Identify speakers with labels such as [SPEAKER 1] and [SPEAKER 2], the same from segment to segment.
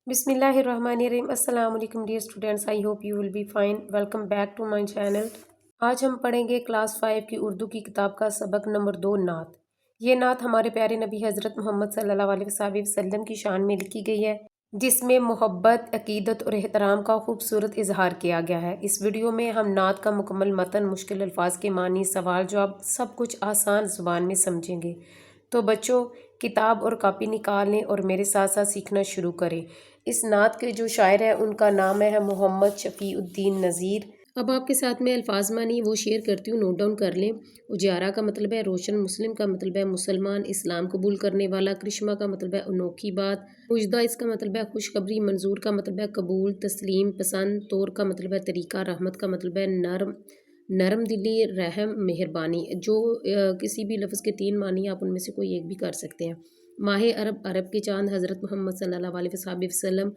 [SPEAKER 1] बिस्मिल्लाहिर्रहमानिर्रहीम। अस्सलाम वालेकुम dear students, I hope you will be fine. Welcome back to my channel. आज हम पढ़ेंगे क्लास 5 की उर्दू की किताब का सबक नंबर 2 नात। ये नात हमारे प्यारे नबी हज़रत मोहम्मद सल्लल्लाहु अलैहि वसल्लम की शान में लिखी गई है, जिसमें मोहब्बत, अकीदत और एहतराम का खूबसूरत इजहार किया गया है। इस वीडियो में हम नात का मुकम्मल मतन, मुश्किल अल्फाज के मानी, सवाल जवाब सब कुछ आसान ज़ुबान में समझेंगे। तो बच्चों, किताब और कापी निकाल लें और मेरे साथ साथ सीखना शुरू करें। इस नात के जो शायर है उनका नाम है मोहम्मद शफ़ीउद्दीन नज़ीर। अब आपके साथ में अल्फाज मानी वो शेयर करती हूँ, नोट डाउन कर लें। उजारा का मतलब है रोशन, मुस्लिम का मतलब है मुसलमान, इस्लाम कबूल करने वाला, करिश्मा का मतलब है अनोखी बात, मुजदा इसका मतलब है खुशखबरी, मंजूर का मतलब है कबूल, तस्लीम पसंद, तौर का मतलब है तरीका, रहमत का मतलब है नरम, नरम दिली, रहम मेहरबानी। जो किसी भी लफ्ज़ के 3 मानी आप उनमें से कोई एक भी कर सकते हैं। माह अरब, अरब के चांद, हज़रत मोहम्मद सल्लल्लाहु अलैहि वसल्लम।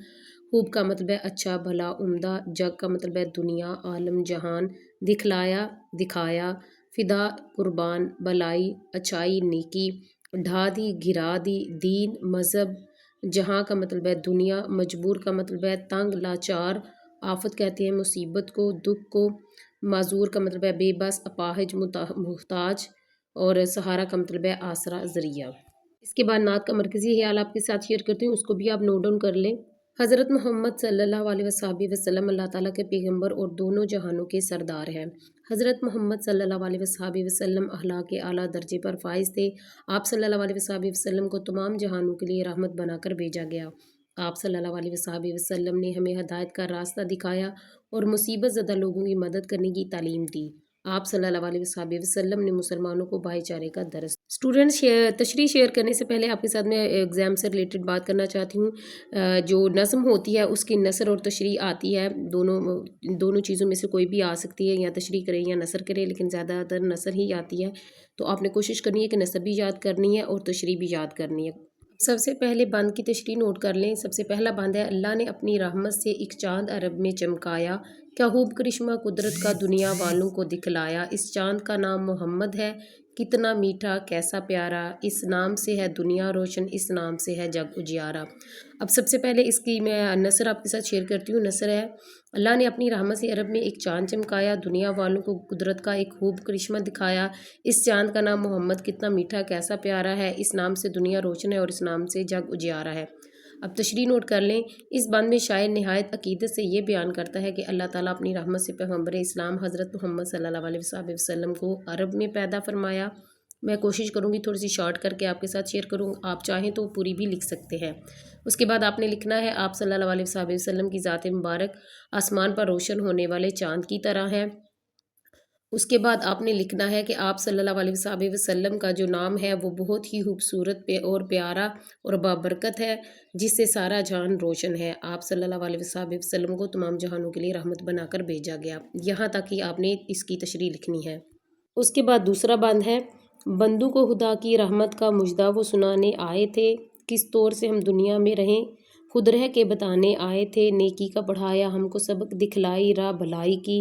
[SPEAKER 1] खूब का मतलब है अच्छा, भला, उम्दा। जग का मतलब है दुनिया, आलम, जहान। दिखलाया, दिखाया। फ़िदा, कुर्बान, भलाई, अच्छाई, नेकी। ढा दी, घिरा दी। दीन, मज़हब। जहाँ का मतलब है दुनिया। मजबूर का मतलब है तंग, लाचार। आफत कहते हैं मुसीबत को, दुख को। माजूर का मतलब है बेबस, अपाहिज, मुहताज। और सहारा का मतलब है आसरा, ज़रिया। इसके बाद नात का मरकज़ी ख्याल आपके साथ शेयर करती हूँ, उसको भी आप नोट डाउन कर लें। हज़रत मोहम्मद सल्लल्लाहु अलैहि वसल्लम अल्लाह ताला के पैगंबर और दोनों जहानों के सरदार हैं। हज़रत मोहम्मद सल्लल्लाहु अलैहि वसल्लम अखलाक के आला दर्जे पर फाइज थे। आप सल्लल्लाहु अलैहि वसल्लम को तमाम जहानों के लिए रहमत बनाकर भेजा गया। आप सल्लल्लाहु अलैहि वसल्लम ने हमें हदायत का रास्ता दिखाया और मुसीबत ज़दा लोगों की मदद करने की तालीम दी। आप सल्लल्लाहु अलैहि वसल्लम ने मुसलमानों को भाईचारे का दर्स। स्टूडेंट्स, तशरीह शेयर करने से पहले आपके साथ मैं एग्ज़ाम से रिलेटेड बात करना चाहती हूँ। जो नज़्म होती है उसकी नसर और तशरीह आती है, दोनों चीज़ों में से कोई भी आ सकती है, या तशरीह करें या नसर करें, लेकिन ज़्यादातर नसर ही आती है। तो आपने कोशिश करनी है कि नसर भी याद करनी है और तशरीह भी याद करनी है। सबसे पहले बंद की तशरीह नोट कर लें। सबसे पहला बंद है, अल्लाह ने अपनी रहमत से एक चाँद अरब में चमकाया, क्या खूब करिश्मा कुदरत का दुनिया वालों को दिखलाया। इस चाँद का नाम मोहम्मद है, कितना मीठा कैसा प्यारा, इस नाम से है दुनिया रोशन, इस नाम से है जग उजियारा। अब सबसे पहले इसकी मैं नसर आपके साथ शेयर करती हूँ। नसर है, अल्लाह ने अपनी रहमत से अरब में एक चाँद चमकाया, दुनिया वालों को कुदरत का एक खूब करिश्मा दिखाया। इस चाँद का नाम मोहम्मद, कितना मीठा कैसा प्यारा है, इस नाम से दुनिया रोशन है और इस नाम से जग उजियारा है। अब तशरीह नोट कर लें। इस बंद में शायर नहायत अकीदत से ये बयान करता है कि अल्लाह ताला अपनी रहमत से पैगंबर इस्लाम हज़रत मोहम्मद सल्लल्लाहु अलैहि वसल्लम को अरब में पैदा फरमाया। मैं कोशिश करूँगी थोड़ी सी शॉर्ट करके आपके साथ शेयर करूँ, आप चाहें तो पूरी भी लिख सकते हैं। उसके बाद आपने लिखना है, आप सल्लल्लाहु अलैहि वसल्लम की ज़ात मुबारक आसमान पर रोशन होने वाले चाँद की तरह है। उसके बाद आपने लिखना है कि आप सल्लल्लाहु अलैहि वसल्लम का जो नाम है वो बहुत ही खूबसूरत पे और प्यारा और बाबरकत है, जिससे सारा जहान रोशन है। आप सल्लल्लाहु अलैहि वसल्लम को तमाम जहानों के लिए रहमत बनाकर भेजा गया। यहाँ तक ही आपने इसकी तशरीह लिखनी है। उसके बाद दूसरा बंद है, बंदू को खुदा की रहमत का मुजदा वो सुनाने आए थे, किस तौर से हम दुनिया में रहें खुद रह के बताने आए थे, नेकी का पढ़ाया हमको सबक, दिखलाई राह भलाई की,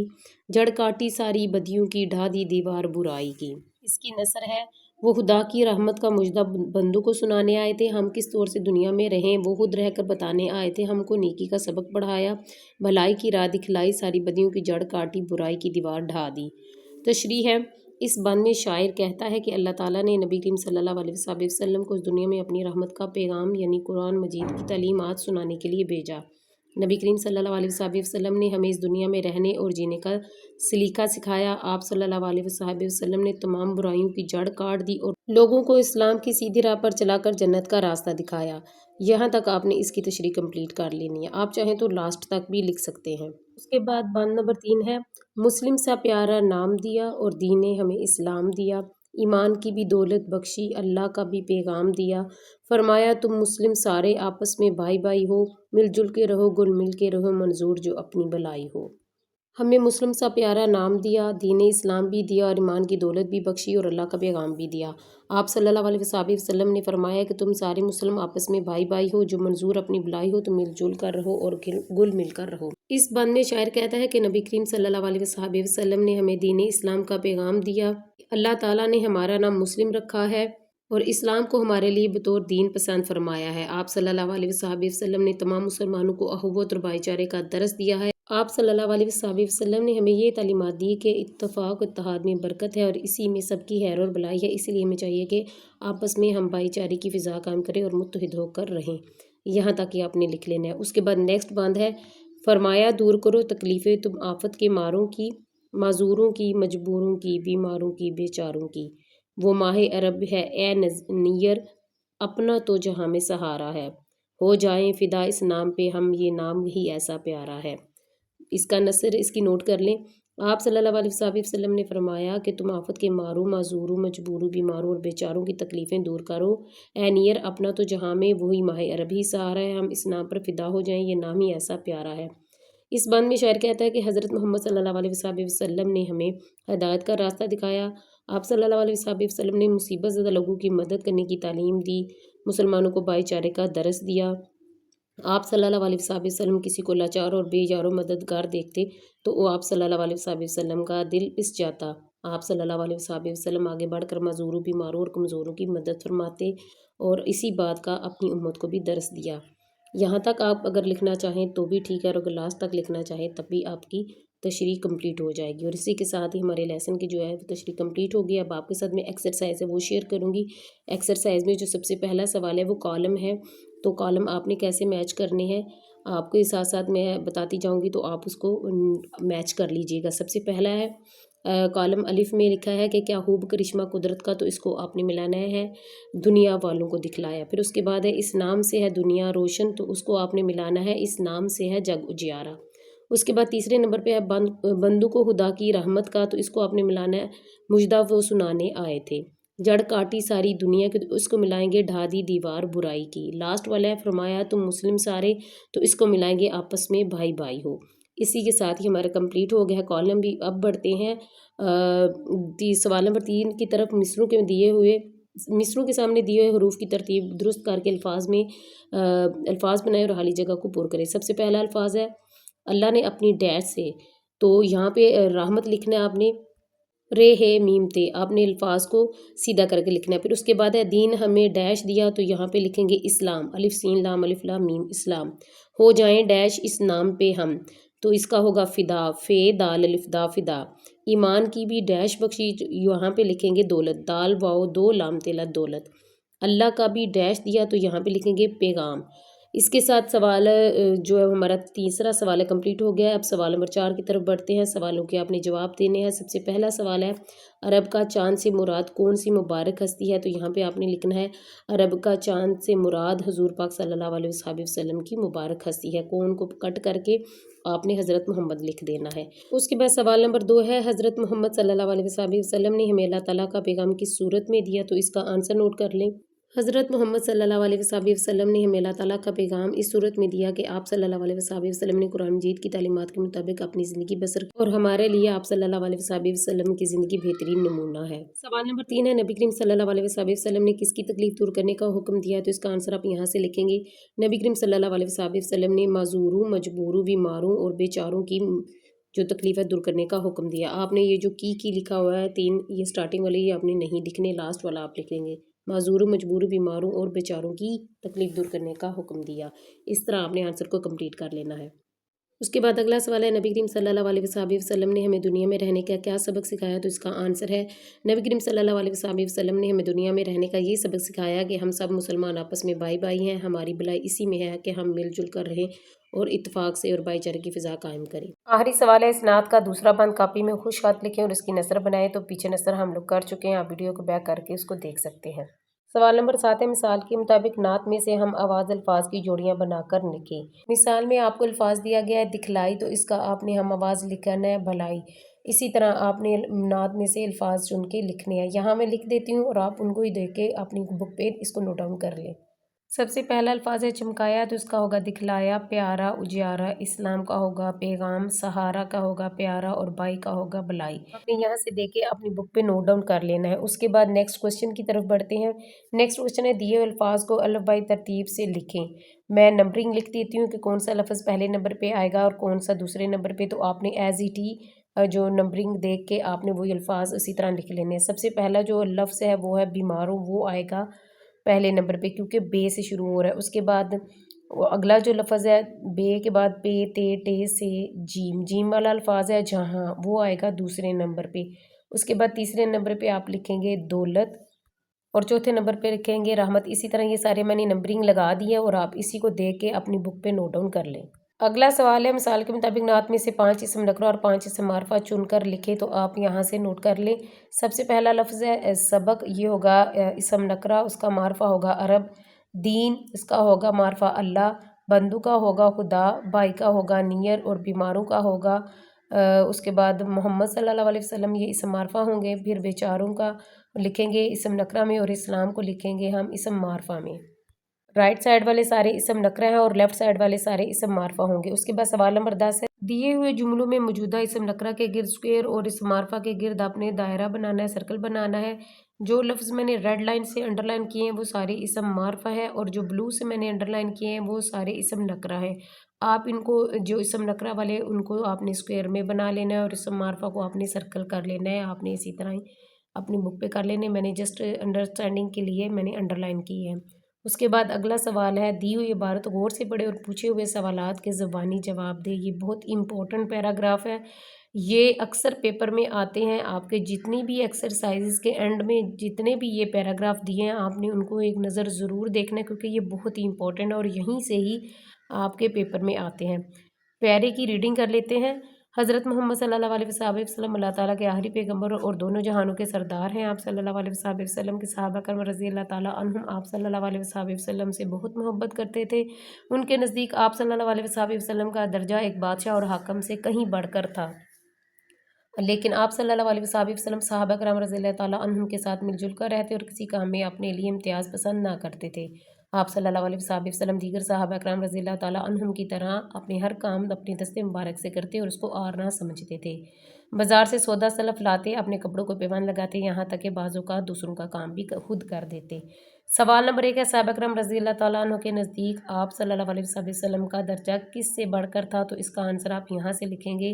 [SPEAKER 1] जड़ काटी सारी बदियों की, ढा दी दीवार बुराई की। इसकी नसर है, वो खुदा की रहमत का मुजदा बंदू को सुनाने आए थे, हम किस तौर से दुनिया में रहें वो खुद रह कर बताने आए थे, हमको नेकी का सबक पढ़ाया, भलाई की राह दिखलाई, सारी बदियों की जड़ काटी, बुराई की दीवार ढा दी। तशरीह है, इस बंद में शायर कहता है कि अल्लाह ताला ने नबी करीम सल्लल्लाहु अलैहि वसल्लम को इस दुनिया में अपनी रहमत का पैगाम यानी कुरान मजीद की तालीमात सुनाने के लिए भेजा। नबी करीम सल्लल्लाहु अलैहि वसल्लम ने हमें इस दुनिया में रहने और जीने का सलीका सिखाया। आप सल्लल्लाहु अलैहि वसल्लम ने तमाम बुराइयों की जड़ काट दी और लोगों को इस्लाम की सीधी राह पर चलाकर जन्नत का रास्ता दिखाया। यहाँ तक आपने इसकी तशरीह कंप्लीट कर लेनी है, आप चाहें तो लास्ट तक भी लिख सकते हैं। उसके बाद बंद नंबर 3 है, मुस्लिम सा प्यारा नाम दिया और दीन ने हमें इस्लाम दिया, ईमान की भी दौलत बख्शी, अल्लाह का भी पैगाम दिया, फरमाया तुम मुस्लिम सारे आपस में भाई भाई हो, मिलजुल के रहो गुल मिल के रहो, मंजूर जो अपनी भलाई हो। हमें मुस्लिम सा प्यारा नाम दिया, दीन इस्लाम भी दिया और ईमान की दौलत भी बख्शी और अल्लाह का पैगाम भी दिया। आप सल्लल्लाहु अलैहि वसल्लम ने फरमाया कि तुम सारे मुस्लिम आपस में भाई भाई हो, जो मंजूर अपनी भलाई हो तो मिलजुल कर रहो और गुल मिलकर रहो। इस बंद में शायर कहता है कि नबी करीम सल्लल्लाहु अलैहि वसल्लम ने हमें दीन इस्लाम का पैगाम दिया। अल्लाह ताला ने हमारा नाम मुस्लिम रखा है اور اسلام کو ہمارے لیے بطور دین پسند فرمایا ہے۔ آپ صلی اللہ علیہ وسلم نے تمام مسلمانوں کو اخوت اور بھائی چارے کا درس دیا ہے۔ آپ صلی اللہ علیہ وسلم نے ہمیں یہ تعلیمات دی کہ اتفاق و اتحاد میں برکت ہے اور اسی میں سب کی خیر اور بھلائی ہے، اس لیے ہمیں چاہیے کہ آپس میں ہم بھائی چارے کی فضا قائم کریں اور متحد ہو کر رہیں۔ یہاں تک یہ آپ نے لکھ لینا ہے۔ اس کے بعد نیکسٹ بند ہے، فرمایا دور کرو تکلیفیں تم آفت کے ماروں کی، معذوروں کی، مجبوروں کی، بیماروں کی، بیچاروں کی۔ وہ ماہ عرب ہے اے نیر، اپنا تو جہاں میں سہارا ہے، ہو جائیں فدا اس نام پہ ہم، یہ نام ہی ایسا پیارا ہے۔ اس کا نثر اس کی نوٹ کر لیں۔ آپ صلی اللہ علیہ وسلم نے فرمایا کہ تم آفت کے ماروں، معذوروں، مجبوروں، بیماروں اور بیچاروں کی تکلیفیں دور کرو۔ اے نیر، اپنا تو جہاں میں وہی ماہ عرب ہی سہارا ہے، ہم اس نام پر فدا ہو جائیں، یہ نام ہی ایسا پیارا ہے۔ اس بند میں شاعر کہتا ہے کہ حضرت محمد صلی اللہ علیہ وسلم نے ہمیں ہدایت کا راستہ دکھایا۔ آپ صلی اللہ علیہ وسلم نے مصیبت زدہ لوگوں کی مدد کرنے کی تعلیم دی، مسلمانوں کو بھائی چارے کا درس دیا۔ آپ صلی اللہ علیہ وسلم کسی کو لاچار اور بے یار و مددگار دیکھتے تو وہ آپ صلی اللہ علیہ وسلم کا دل پس جاتا۔ آپ صلی اللہ علیہ وسلم آگے بڑھ کر معذوروں، بیماروں اور کمزوروں کی مدد فرماتے اور اسی بات کا اپنی امت کو بھی درس دیا۔ یہاں تک آپ اگر لکھنا چاہیں تو بھی ٹھیک ہے، اور اگر لاسٹ تک لکھنا چاہیں تب بھی آپ کی تشریح کمپلیٹ ہو جائے گی۔ اور اسی کے ساتھ ہی ہمارے لیسن کی جو ہے وہ تشریح کمپلیٹ ہوگی۔ اب آپ کے ساتھ میں ایکسرسائز ہے وہ شیئر کروں گی۔ ایکسرسائز میں جو سب سے پہلا سوال ہے وہ کالم ہے، تو کالم آپ نے کیسے میچ کرنے ہیں آپ کے ساتھ ساتھ میں بتاتی جاؤں گی، تو آپ اس کو میچ کر لیجئے گا۔ سب سے پہلا ہے کالم الف میں لکھا ہے کہ کیا خوب کرشمہ قدرت کا، تو اس کو آپ نے ملانا ہے دنیا والوں کو دکھلایا۔ پھر اس کے بعد ہے اس نام سے ہے دنیا روشن، تو اس کو آپ نے ملانا ہے اس نام سے ہے جگ اجیارا۔ اس کے بعد تیسرے نمبر پہ ہے بندوں کو خدا کی رحمت کا، تو اس کو آپ نے ملانا ہے مجدہ وہ سنانے آئے تھے۔ جڑ کاٹی ساری دنیا کی، تو اس کو ملائیں گے ڈھا دی دیوار برائی کی۔ لاسٹ والا ہے فرمایا تم مسلم سارے، تو اس کو ملائیں گے آپس میں بھائی بھائی ہو۔ اسی کے ساتھ ہی ہمارا کمپلیٹ ہو گیا ہے کالم بھی۔ اب بڑھتے ہیں سوال نمبر 3 کی طرف۔ مصروں کے سامنے دیے ہوئے حروف کی ترتیب درست کر کے الفاظ بنائے اور خالی جگہ کو پر کرے۔ سب سے پہلا الفاظ ہے اللہ نے اپنی ڈیش سے، تو یہاں پہ رحمت لکھنا ہے آپ نے، رے ہے میم تے، آپ نے الفاظ کو سیدھا کر کے لکھنا ہے۔ پھر اس کے بعد ہے دین ہمیں ڈیش دیا، تو یہاں پہ لکھیں گے اسلام، الف سین لام الف لام میم اسلام۔ ہو جائیں ڈیش اس نام پہ ہم، تو اس کا ہوگا فدا، فے دال الف دا فدا۔ ایمان کی بھی ڈیش بخشی، یہاں پہ لکھیں گے دولت، دال واؤ دو لام تلت دولت۔ اللہ کا بھی ڈیش دیا، تو یہاں پہ لکھیں گے پیغام۔ اس کے ساتھ سوال جو ہے ہمارا تیسرا سوال ہے کمپلیٹ ہو گیا ہے۔ اب سوال نمبر 4 کی طرف بڑھتے ہیں۔ سوالوں کے آپ نے جواب دینے ہیں۔ سب سے پہلا سوال ہے عرب کا چاند سے مراد کون سی مبارک ہستی ہے، تو یہاں پہ آپ نے لکھنا ہے عرب کا چاند سے مراد حضور پاک صلی اللہ علیہ وسلم کی مبارک ہستی ہے۔ کون کو کٹ کر کے آپ نے حضرت محمد لکھ دینا ہے۔ اس کے بعد سوال نمبر 2 ہے حضرت محمد صلی اللہ علیہ وسلم نے ہمیں اللہ تعالیٰ کا پیغام کس صورت میں دیا، تو اس کا آنسر نوٹ کر لیں۔ حضرت محمد صلی اللہ علیہ وسلم نے ہمیں اللہ تعالیٰ کا پیغام اس صورت میں دیا کہ آپ صلی اللہ علیہ وسلم نے قرآن مجید کی تعلیمات کے مطابق اپنی زندگی بسر کی، اور ہمارے لیے آپ صلی اللہ علیہ وسلم کی زندگی بہترین نمونہ ہے۔ سوال نمبر 3 ہے نبی کریم صلی اللہ علیہ وسلم نے کس کی تکلیف دور کرنے کا حکم دیا، تو اس کا آنسر آپ یہاں سے لکھیں گے۔ نبی کریم صلی اللہ علیہ وسلم نے معذوروں، مجبوروں، بیماروں اور بیچاروں کی جو تکلیف ہے دور کرنے کا حکم دیا۔ آپ نے یہ جو کی لکھا ہوا ہے 3، یہ سٹارٹنگ والے یہ آپ نے نہیں لکھنے، لاسٹ والا آپ لکھیں گے۔ معذوروں، مجبوروں، بیماروں اور بیچاروں کی تکلیف دور کرنے کا حکم دیا۔ اس طرح آپ نے آنسر کو کمپلیٹ کر لینا ہے۔ اس کے بعد اگلا سوال ہے نبی کریم صلی اللہ علیہ وسلم نے ہمیں دنیا میں رہنے کا کیا سبق سکھایا، تو اس کا آنسر ہے نبی کریم صلی اللہ علیہ وسلم نے ہمیں دنیا میں رہنے کا یہ سبق سکھایا کہ ہم سب مسلمان آپس میں بھائی بھائی ہیں، ہماری بھلائی اسی میں ہے کہ ہم مل جل کر رہیں اور اتفاق سے اور بھائی چارے کی فضا قائم کریں۔ آخری سوال ہے اسناد کا دوسرا بند، کاپی میں خوش خط لکھیں اور اس کی نثر بنائیں، تو پیچھے نثر ہم لوگ کر چکے ہیں، آپ ویڈیو کو بیک کر کے اس کو دیکھ سکتے ہیں۔ سوال نمبر 7 ہے مثال کے مطابق نعت میں سے ہم آواز الفاظ کی جوڑیاں بنا کر لکھیں۔ مثال میں آپ کو الفاظ دیا گیا ہے دکھلائی، تو اس کا آپ نے ہم آواز لکھنا ہے بھلائی۔ اسی طرح آپ نے نعت میں سے الفاظ چن کے لکھنے ہیں۔ یہاں میں لکھ دیتی ہوں اور آپ ان کو ہی دیکھ کے اپنی بک پہ اس کو نوٹ ڈاؤن کر لیں۔ سب سے پہلا الفاظ ہے چمکایا، تو اس کا ہوگا دکھلایا، پیارا اجیارا، اسلام کا ہوگا پیغام، سہارا کا ہوگا پیارا اور بائی کا ہوگا بلائی۔ آپ نے یہاں سے دیکھ کے اپنی بک پہ نوٹ ڈاؤن کر لینا ہے۔ اس کے بعد نیکسٹ کوشچن کی طرف بڑھتے ہیں۔ نیکسٹ کوشچن ہے دیے ہوئے الفاظ کو الف بائی ترتیب سے لکھیں۔ میں نمبرنگ لکھ دیتی ہوں کہ کون سا لفظ پہلے نمبر پہ آئے گا اور کون سا دوسرے نمبر پہ، تو آپ نے ایز اٹ ہی जो नंबरिंग देख के आपने वही अल्फाज उसी तरह लिख लेने हैं। सबसे पहला जो लफ्ज़ है वो है बीमारों, वो आएगा पहले नंबर पे क्योंकि बे से शुरू हो रहा है। उसके बाद अगला जो लफ्ज़ है बे के बाद पे ते टे से जीम, जीम वाला अल्फाज है जहाँ, वो आएगा दूसरे नंबर पे। उसके बाद तीसरे नंबर पे आप लिखेंगे दौलत और चौथे नंबर पे लिखेंगे रहमत। इसी तरह ये सारे मैंने नंबरिंग लगा दी है और आप इसी को देख के अपनी बुक पे नोट डाउन कर लें। अगला सवाल है मिसाल के मुताबिक नात में से 5 इसम नकरा और 5 इसम मारफा चुनकर लिखे, तो आप यहाँ से नोट कर लें। सबसे पहला लफ्ज़ है सबक, ये होगा इसम नकरा, उसका मारफा होगा अरब। दीन, इसका होगा मारफा अल्लाह। बंदू का होगा खुदा। भाई का होगा नियर और बीमारों का होगा उसके बाद मोहम्मद सल्लल्लाहु अलैहि वसल्लम, ये इसम मारफा होंगे। फिर बेचारों का लिखेंगे इसम नकरा में और इस्लाम को लिखेंगे हम इसम मारफा में। राइट साइड वाले सारे इसम नकरा हैं और लेफ्ट साइड वाले सारे इसम मारफा होंगे। उसके बाद सवाल नंबर 10 है, दिए हुए जुमलों में मौजूदा इसम नकरा के गिर्द स्क्वायर और इसम मारफा के गिर्द आपने दायरा बनाना है, सर्कल बनाना है। जो लफ्ज़ मैंने रेड लाइन से अंडरलाइन किए हैं वो सारे इसम मारफा है और जो ब्लू से मैंने अंडरलाइन किए हैं वो सारे इसम नकरा है। आप इनको जो इसम नकरा वाले उनको आपने स्क्वायर में बना लेना है और इसम मारफा को आपने सर्कल कर लेना है। आपने इसी तरह ही अपनी बुक पे कर लेने, मैंने जस्ट अंडरस्टैंडिंग के लिए मैंने अंडरलाइन की है। उसके बाद अगला सवाल है, दी हुई इबारत गौर से पढ़े और पूछे हुए सवालात के ज़बानी जवाब दे। ये बहुत इंपॉर्टेंट पैराग्राफ है, ये अक्सर पेपर में आते हैं। आपके जितनी भी एक्सरसाइजेस के एंड में जितने भी ये पैराग्राफ दिए हैं आपने उनको एक नज़र ज़रूर देखना है क्योंकि ये बहुत ही इंपॉर्टेंट है और यहीं से ही आपके पेपर में आते हैं। प्यारे की रीडिंग कर लेते हैं। हज़रत मोहम्मद सल्लल्लाहु अलैहि वसल्लम अल्लाह ताला के आखिरी पैगंबर और दोनों जहानों के सरदार हैं। आप सल्लल्लाहु अलैहि वसल्लम के सहाबा करम रज़ी अल्लाह ताला अन्हुम आप सल्लल्लाहु अलैहि वसल्लम से बहुत मोहब्बत करते थे। उनके नज़दीक आप सल्लल्लाहु अलैहि वसल्लम का दर्जा एक बादशाह और हाकम से कहीं बढ़कर था, लेकिन आप सल्लल्लाहु अलैहि वसल्लम सहाबा करम रज़ी अल्लाह ताला अन्हुम के साथ मिलजुल कर रहते और किसी काम में अपने लिए इम्तियाज़ पसंद ना करते थे। आप सल्लल्लाहु अलैहि वसल्लम दीगर सहाबा करम रज़ी अल्लाह ताला अन्हुम की तरह अपने हर काम अपने दस्ते मुबारक से करते और उसको आर ना समझते थे। बाज़ार से सौदा सलफ लाते, अपने कपड़ों को पैबंद लगाते, यहाँ तक कि बाज़ औक़ात दूसरों का काम भी खुद कर देते। सवाल नंबर 1 है, सहाबा करम रज़ी अल्लाह ताला अन्हु के नज़दीक आप सल्लल्लाहु अलैहि वसल्लम का दर्जा किस से बढ़कर था? तो इसका आंसर आप यहाँ से लिखेंगे।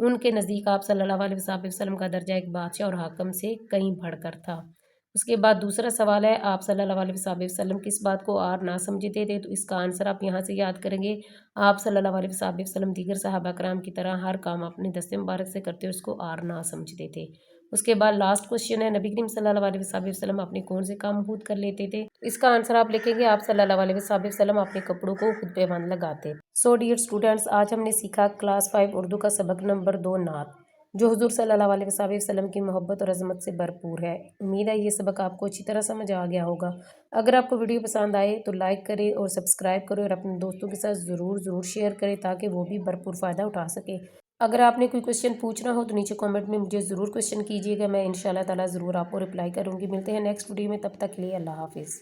[SPEAKER 1] उनके नज़दीक आप सल्लल्लाहु अलैहि वसल्लम का दर्जा एक बादशाह और हाकम से कहीं बढ़कर था। उसके बाद दूसरा सवाल है, आप सल्लल्लाहु अलैहि वसल्लम किस बात को आर ना समझते थे? तो इसका आंसर आप यहाँ से याद करेंगे। आप सल्लल्लाहु अलैहि वसल्लम दीगर सहाबा कराम की तरह हर काम अपने दस्ते मुबारक से करते और उसको आर ना समझते थे। उसके बाद लास्ट क्वेश्चन है, नबी करीम सल्लल्लाहु अलैहि वसल्लम अपने कौन से काम खुद कर लेते थे? इसका आंसर आप लिखेंगे। आप सल्लल्लाहु अलैहि वसल्लम अपने कपड़ों को खुद पैबंद लगाते। सो डियर स्टूडेंट्स, आज हमने सीखा क्लास 5 उर्दू का सबक नंबर 2 नात, जो हुजूर सल्लल्लाहु अलैहि वसल्लम की मोहब्बत और अज़मत से भरपूर है। उम्मीद है ये सबक आपको अच्छी तरह समझ आ गया होगा। अगर आपको वीडियो पसंद आए तो लाइक करें और सब्सक्राइब करें और अपने दोस्तों के साथ ज़रूर शेयर करें ताकि वो भी भरपूर फ़ायदा उठा सके। अगर आपने कोई क्वेश्चन पूछना हो तो नीचे कमेंट में मुझे ज़रूर क्वेश्चन कीजिएगा, मैं इंशाल्लाह ताला ज़रूर आपको रिप्लाई करूँगी। मिलते हैं नेक्स्ट वीडियो में, तब तक के लिए अल्लाह हाफिज़।